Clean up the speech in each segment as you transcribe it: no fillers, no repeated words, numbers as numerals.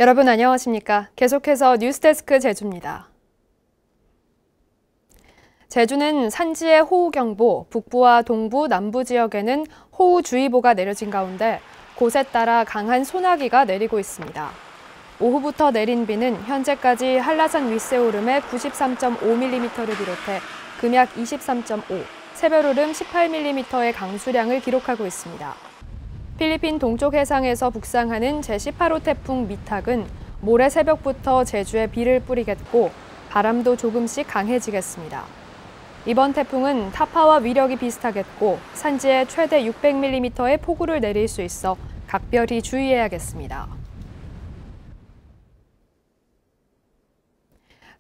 여러분 안녕하십니까? 계속해서 뉴스데스크 제주입니다. 제주는 산지에 호우경보, 북부와 동부, 남부 지역에는 호우주의보가 내려진 가운데 곳에 따라 강한 소나기가 내리고 있습니다. 오후부터 내린 비는 현재까지 한라산 윗세오름에 93.5mm를 비롯해 금약 23.5, 새별오름 18mm의 강수량을 기록하고 있습니다. 필리핀 동쪽 해상에서 북상하는 제18호 태풍 미탁은 모레 새벽부터 제주에 비를 뿌리겠고 바람도 조금씩 강해지겠습니다. 이번 태풍은 타파와 위력이 비슷하겠고 산지에 최대 600mm의 폭우를 내릴 수 있어 각별히 주의해야겠습니다.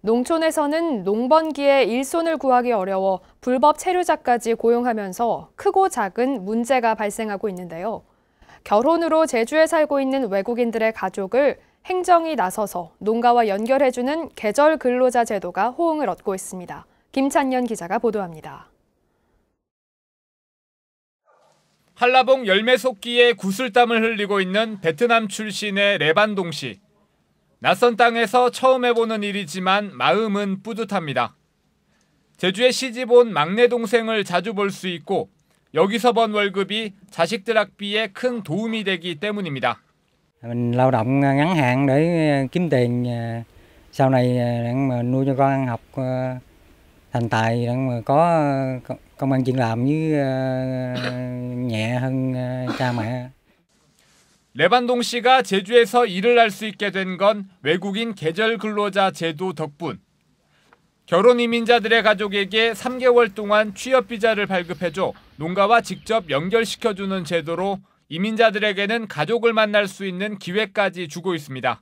농촌에서는 농번기에 일손을 구하기 어려워 불법 체류자까지 고용하면서 크고 작은 문제가 발생하고 있는데요. 결혼으로 제주에 살고 있는 외국인들의 가족을 행정이 나서서 농가와 연결해주는 계절 근로자 제도가 호응을 얻고 있습니다. 김찬년 기자가 보도합니다. 한라봉 열매 솟기에 구슬땀을 흘리고 있는 베트남 출신의 레반동 씨. 낯선 땅에서 처음 해보는 일이지만 마음은 뿌듯합니다. 제주에 시집 온 막내 동생을 자주 볼 수 있고 여기서 번 월급이 자식들 학비에 큰 도움이 되기 때문입니다. Mình lao động ngắn hạn để kiếm tiền sau này để mà nuôi cho con ăn học thành tài để mà có công ăn chuyện làm với nhẹ hơn cha mẹ. 레반동 씨가 제주에서 일을 할 수 있게 된 건 외국인 계절 근로자 제도 덕분. 결혼 이민자들의 가족에게 3개월 동안 취업 비자를 발급해줘 농가와 직접 연결시켜주는 제도로 이민자들에게는 가족을 만날 수 있는 기회까지 주고 있습니다.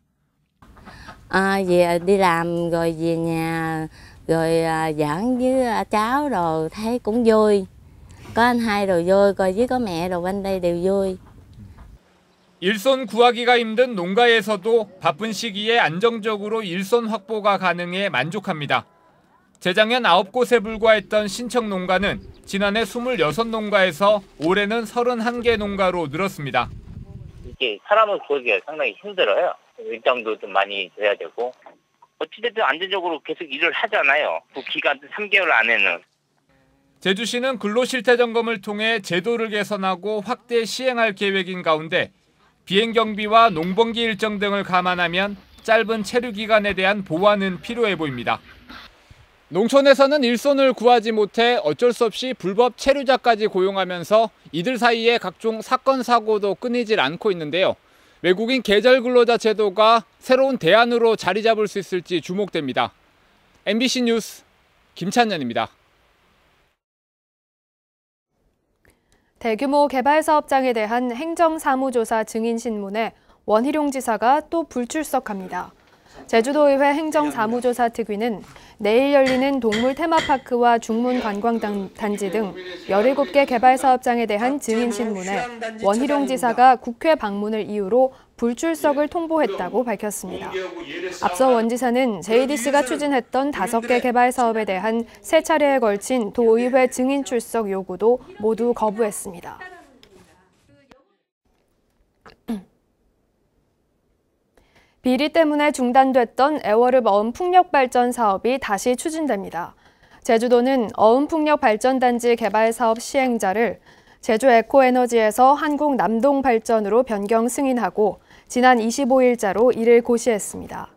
Về đi làm rồi về nhà rồi giỡn với cháu rồi thấy cũng vui. Có anh hai rồi vui, coi với có mẹ rồi bên đây đều vui. 일손 구하기가 힘든 농가에서도 바쁜 시기에 안정적으로 일손 확보가 가능해 만족합니다. 재작년 9곳에 불과했던 신청 농가는 지난해 26농가에서 올해는 31개 농가로 늘었습니다. 이게 사람을 구하기가 상당히 힘들어요. 일정도 좀 많이 돼야 되고 어찌됐든 안정적으로 계속 일을 하잖아요. 그 기간 3개월 안에는. 제주시는 근로실태점검을 통해 제도를 개선하고 확대 시행할 계획인 가운데 비행 경비와 농번기 일정 등을 감안하면 짧은 체류 기간에 대한 보완은 필요해 보입니다. 농촌에서는 일손을 구하지 못해 어쩔 수 없이 불법 체류자까지 고용하면서 이들 사이에 각종 사건 사고도 끊이질 않고 있는데요. 외국인 계절 근로자 제도가 새로운 대안으로 자리 잡을 수 있을지 주목됩니다. MBC 뉴스 김찬년입니다. 대규모 개발 사업장에 대한 행정사무조사 증인 신문에 원희룡 지사가 또 불출석합니다. 제주도의회 행정사무조사 특위는 내일 열리는 동물 테마파크와 중문관광단지 등 17개 개발 사업장에 대한 증인 신문에 원희룡 지사가 국회 방문을 이유로 불출석을 통보했다고 밝혔습니다. 앞서 원 지사는 JDC가 추진했던 5개 개발 사업에 대한 3차례에 걸친 도의회 증인 출석 요구도 모두 거부했습니다. 비리 때문에 중단됐던 애월읍 어음풍력발전 사업이 다시 추진됩니다. 제주도는 어음풍력발전단지 개발 사업 시행자를 제주에코에너지에서 한국남동발전으로 변경 승인하고 지난 25일자로 이를 고시했습니다.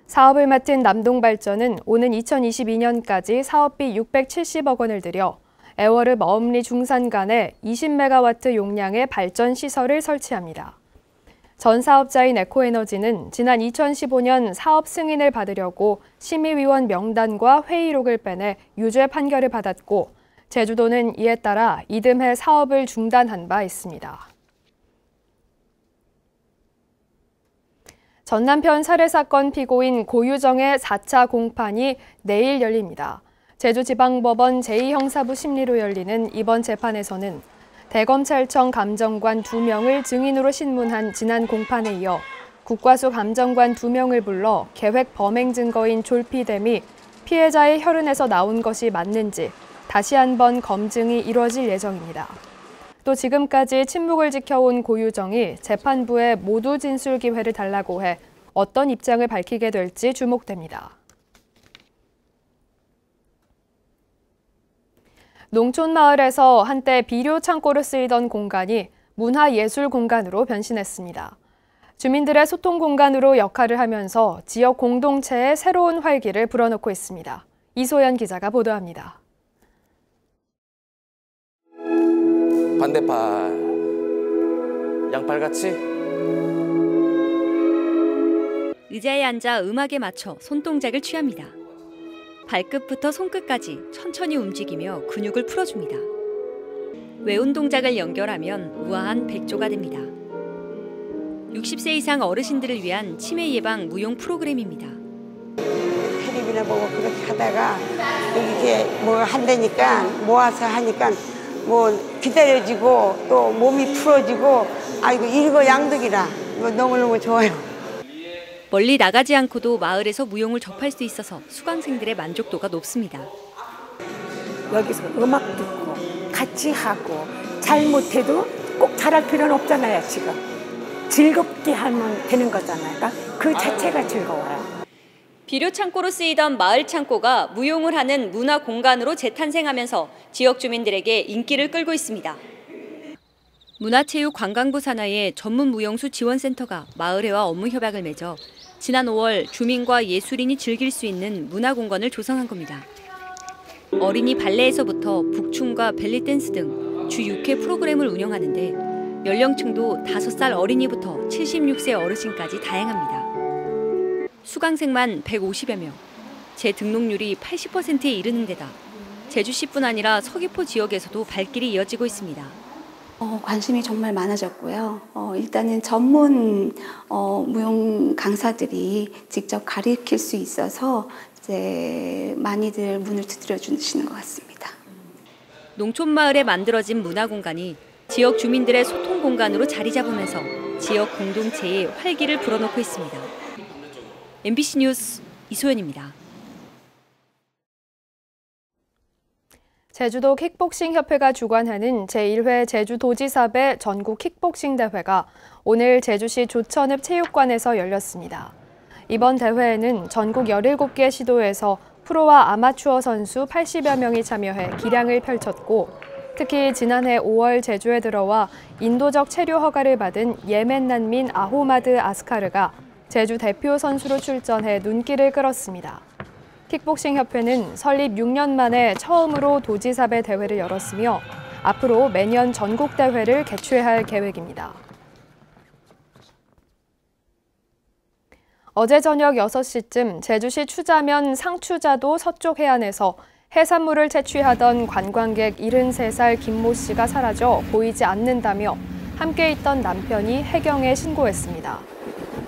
사업을 맡은 남동발전은 오는 2022년까지 사업비 670억 원을 들여 애월읍 어음리 중산간에 20메가와트 용량의 발전 시설을 설치합니다. 전 사업자인 에코에너지는 지난 2015년 사업 승인을 받으려고 심의위원 명단과 회의록을 빼내 유죄 판결을 받았고 제주도는 이에 따라 이듬해 사업을 중단한 바 있습니다. 전남편 살해 사건 피고인 고유정의 4차 공판이 내일 열립니다. 제주지방법원 제2형사부 심리로 열리는 이번 재판에서는 대검찰청 감정관 2명을 증인으로 신문한 지난 공판에 이어 국과수 감정관 2명을 불러 계획 범행 증거인 졸피뎀이 피해자의 혈흔에서 나온 것이 맞는지 다시 한번 검증이 이뤄질 예정입니다. 또 지금까지 침묵을 지켜온 고유정이 재판부에 모두 진술 기회를 달라고 해 어떤 입장을 밝히게 될지 주목됩니다. 농촌마을에서 한때 비료 창고로 쓰이던 공간이 문화예술 공간으로 변신했습니다. 주민들의 소통 공간으로 역할을 하면서 지역 공동체의 새로운 활기를 불어넣고 있습니다. 이소연 기자가 보도합니다. 반대팔, 양팔같이. 의자에 앉아 음악에 맞춰 손동작을 취합니다. 발끝부터 손끝까지 천천히 움직이며 근육을 풀어줍니다. 외운 동작을 연결하면 우아한 백조가 됩니다. 60세 이상 어르신들을 위한 치매 예방 무용 프로그램입니다. 텔레비나 보고 그렇게 하다가 이렇게 뭐 한다니까 모아서 하니까 뭐 기다려지고 또 몸이 풀어지고 아이고 일거양득이라 너무너무 좋아요. 멀리 나가지 않고도 마을에서 무용을 접할 수 있어서 수강생들의 만족도가 높습니다. 여기서 음악 듣고 같이 하고 잘못해도 꼭 잘할 필요는 없잖아요. 지금 즐겁게 하면 되는 거잖아요. 그러니까 그 자체가 즐거워요. 비료 창고로 쓰이던 마을 창고가 무용을 하는 문화 공간으로 재탄생하면서 지역 주민들에게 인기를 끌고 있습니다. 문화체육관광부 산하의 전문 무용수 지원센터가 마을회와 업무 협약을 맺어 지난 5월 주민과 예술인이 즐길 수 있는 문화공간을 조성한 겁니다. 어린이 발레에서부터 북춤과 벨리댄스 등 주 6회 프로그램을 운영하는데 연령층도 5살 어린이부터 76세 어르신까지 다양합니다. 수강생만 150여 명, 재등록률이 80%에 이르는 데다 제주시뿐 아니라 서귀포 지역에서도 발길이 이어지고 있습니다. 관심이 정말 많아졌고요. 일단은 전문 무용 강사들이 직접 가르칠 수 있어서 이제 많이들 문을 두드려 주시는 것 같습니다. 농촌마을에 만들어진 문화공간이 지역 주민들의 소통 공간으로 자리 잡으면서 지역 공동체의 활기를 불어넣고 있습니다. MBC 뉴스 이소연입니다. 제주도 킥복싱협회가 주관하는 제1회 제주도지사배 전국 킥복싱 대회가 오늘 제주시 조천읍 체육관에서 열렸습니다. 이번 대회에는 전국 17개 시도에서 프로와 아마추어 선수 80여 명이 참여해 기량을 펼쳤고 특히 지난해 5월 제주에 들어와 인도적 체류 허가를 받은 예멘 난민 아호마드 아스카르가 제주 대표 선수로 출전해 눈길을 끌었습니다. 킥복싱협회는 설립 6년 만에 처음으로 도지사배 대회를 열었으며 앞으로 매년 전국대회를 개최할 계획입니다. 어제 저녁 6시쯤 제주시 추자면 상추자도 서쪽 해안에서 해산물을 채취하던 관광객 73살 김모 씨가 사라져 보이지 않는다며 함께 있던 남편이 해경에 신고했습니다.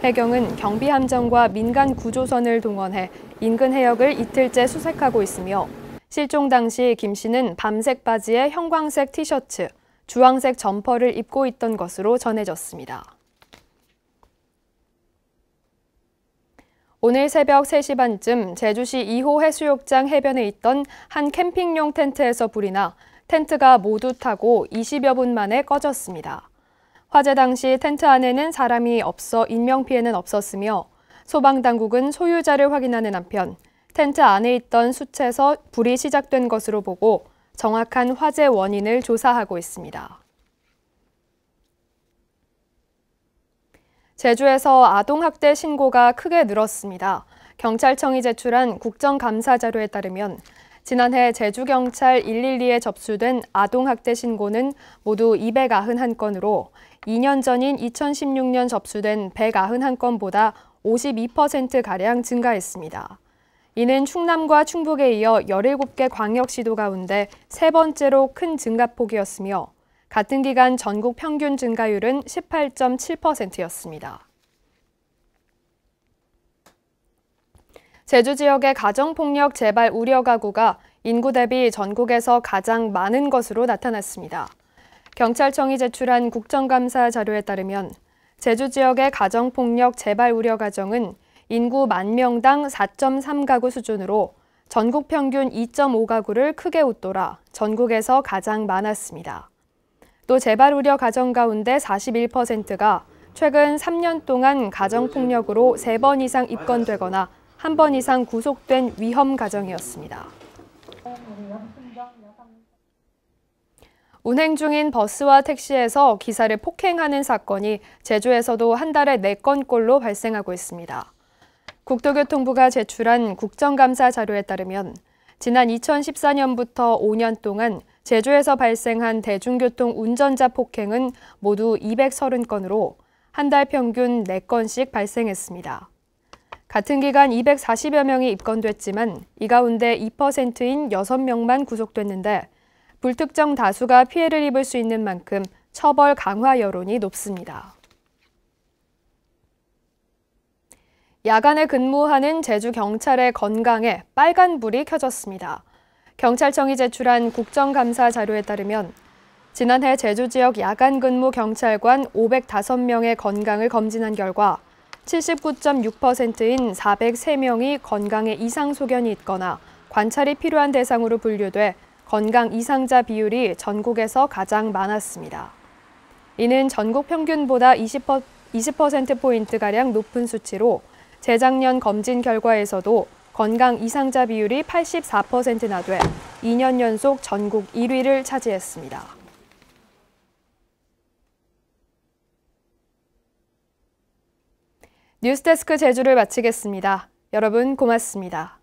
해경은 경비함정과 민간 구조선을 동원해 인근 해역을 이틀째 수색하고 있으며 실종 당시 김 씨는 밤색 바지에 형광색 티셔츠, 주황색 점퍼를 입고 있던 것으로 전해졌습니다. 오늘 새벽 3시 반쯤 제주시 2호 해수욕장 해변에 있던 한 캠핑용 텐트에서 불이 나 텐트가 모두 타고 20여 분 만에 꺼졌습니다. 화재 당시 텐트 안에는 사람이 없어 인명피해는 없었으며 소방당국은 소유자를 확인하는 한편 텐트 안에 있던 숯에서 불이 시작된 것으로 보고 정확한 화재 원인을 조사하고 있습니다. 제주에서 아동학대 신고가 크게 늘었습니다. 경찰청이 제출한 국정감사 자료에 따르면 지난해 제주경찰 112에 접수된 아동학대 신고는 모두 291건으로 2년 전인 2016년 접수된 191건보다 52%가량 증가했습니다. 이는 충남과 충북에 이어 17개 광역시도 가운데 세 번째로 큰 증가폭이었으며 같은 기간 전국 평균 증가율은 18.7%였습니다. 제주 지역의 가정폭력 재발 우려 가구가 인구 대비 전국에서 가장 많은 것으로 나타났습니다. 경찰청이 제출한 국정감사 자료에 따르면 제주 지역의 가정폭력 재발 우려 가정은 인구 10,000명당 4.3가구 수준으로 전국 평균 2.5가구를 크게 웃돌아 전국에서 가장 많았습니다. 또 재발 우려 가정 가운데 41%가 최근 3년 동안 가정폭력으로 3번 이상 입건되거나 1번 이상 구속된 위험 가정이었습니다. 운행 중인 버스와 택시에서 기사를 폭행하는 사건이 제주에서도 한 달에 4건꼴로 발생하고 있습니다. 국토교통부가 제출한 국정감사 자료에 따르면 지난 2014년부터 5년 동안 제주에서 발생한 대중교통 운전자 폭행은 모두 230건으로 한 달 평균 4건씩 발생했습니다. 같은 기간 240여 명이 입건됐지만 이 가운데 2%인 6명만 구속됐는데 불특정 다수가 피해를 입을 수 있는 만큼 처벌 강화 여론이 높습니다. 야간에 근무하는 제주 경찰의 건강에 빨간불이 켜졌습니다. 경찰청이 제출한 국정감사 자료에 따르면 지난해 제주 지역 야간 근무 경찰관 505명의 건강을 검진한 결과 79.6%인 403명이 건강에 이상 소견이 있거나 관찰이 필요한 대상으로 분류돼 건강 이상자 비율이 전국에서 가장 많았습니다. 이는 전국 평균보다 20%포인트가량 높은 수치로 재작년 검진 결과에서도 건강 이상자 비율이 84%나 돼 2년 연속 전국 1위를 차지했습니다. 뉴스데스크 제주를 마치겠습니다. 여러분 고맙습니다.